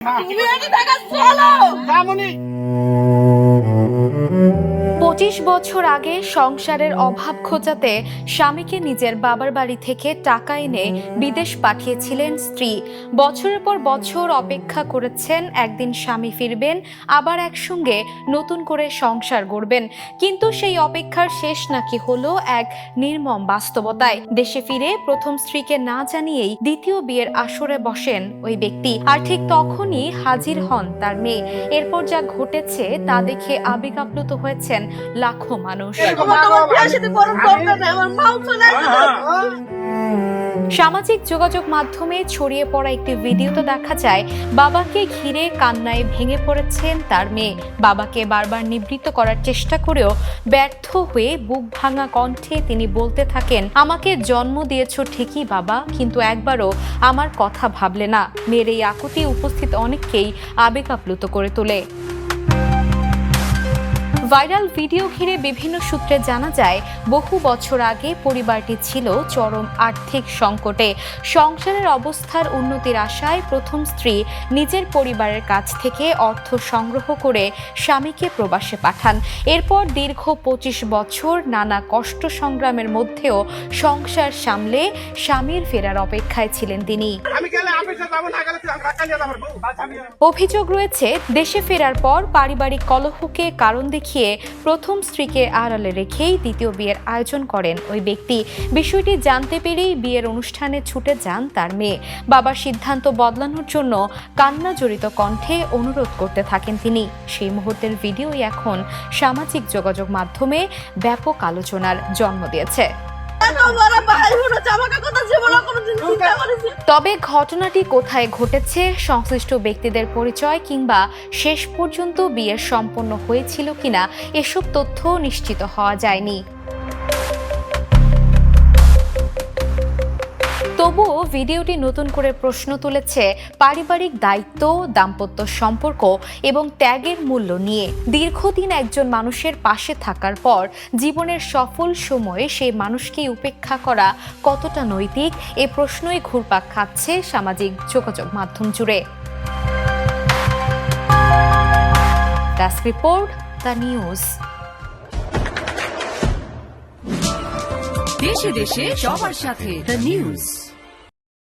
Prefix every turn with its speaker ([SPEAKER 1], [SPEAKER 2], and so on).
[SPEAKER 1] 25 বছর আগে সংসারের অভাব ঘোচাতে স্বামীকে নিজের বাবার বাড়ি থেকে টাকা এনে বিদেশ পাঠিয়েছিলেন স্ত্রী। বছরের পর বছর অপেক্ষা করেছেন একদিন স্বামী ফিরবেন, আবার একসঙ্গে নতুন করে সংসার গড়বেন। কিন্তু সেই অপেক্ষার শেষ নাকি হলো এক নির্মম বাস্তবতায়। দেশে ফিরে প্রথম স্ত্রীকে না জানিয়েই দ্বিতীয় বিয়ের আসরে বসেন ওই ব্যক্তি, আর ঠিক তখনই হাজির হন তার মেয়ে। এরপর যা ঘটেছে তা দেখে আবেগ আপ্লুত হয়েছেন লাখো মানুষ। সামাজিক যোগাযোগ মাধ্যমে ছড়িয়ে পড়া একটি ভিডিওতে দেখা যায় বাবাকে ঘিরে কান্নায় ভেঙে পড়েছেন তার মেয়ে। বাবাকে বারবার নিবৃত্ত করার চেষ্টা করেও ব্যর্থ হয়ে বুক ভাঙা কণ্ঠে তিনি বলতে থাকেন, আমাকে জন্ম দিয়েছো ঠিকই বাবা, কিন্তু একবারও আমার কথা ভাবলে না। মেয়ের এই আকুতি উপস্থিত অনেককেই আবেগ আপ্লুত করে তোলে। ভাইরাল ভিডিও ঘিরে বিভিন্ন সূত্রে জানা যায়, বহু বছর আগে পরিবারটি ছিল চরম আর্থিক সংকটে। সংসারের অবস্থার উন্নতির আশায় প্রথম স্ত্রী নিজের পরিবারের কাছ থেকে অর্থ সংগ্রহ করে স্বামীকে প্রবাসে পাঠান। এরপর দীর্ঘ 25 বছর নানা কষ্ট সংগ্রামের মধ্যেও সংসার সামলে স্বামীর ফেরার অপেক্ষায় ছিলেন তিনি। অভিযোগ রয়েছে, দেশে ফেরার পর পারিবারিক কলহকে কারণ দেখিয়ে প্রথম স্ত্রীকে আড়ালে রেখেই দ্বিতীয় বিয়ের আয়োজন করেন ওই ব্যক্তি। বিষয়টি জানতে পেরেই বিয়ের অনুষ্ঠানে ছুটে যান তার মেয়ে। বাবার সিদ্ধান্ত বদলানোর জন্য কান্না জড়িত কণ্ঠে অনুরোধ করতে থাকেন তিনি। সেই মুহূর্তের ভিডিওই এখন সামাজিক যোগাযোগ মাধ্যমে ব্যাপক আলোচনার জন্ম দিয়েছে। তবে ঘটনাটি কোথায় ঘটেছে, সংশ্লিষ্ট ব্যক্তিদের পরিচয় কিংবা শেষ পর্যন্ত বিয়ে সম্পন্ন হয়েছিল কিনা এসব তথ্য নিশ্চিত হওয়া যায়নি। তবুও ভিডিওটি নতুন করে প্রশ্ন তুলেছে পারিবারিক দায়িত্ব, দাম্পত্য সম্পর্ক এবং ত্যাগের মূল্য নিয়ে। দীর্ঘদিন একজন মানুষের পাশে থাকার পর জীবনের সফল সময়ে সেই মানুষকে উপেক্ষা করা কতটা নৈতিক, এ প্রশ্নই ঘুরপাক খাচ্ছে সামাজিক যোগাযোগ মাধ্যম জুড়ে। Desk report, the news.
[SPEAKER 2] দেশে দেশে সবার সাথে দ্য নিউজ।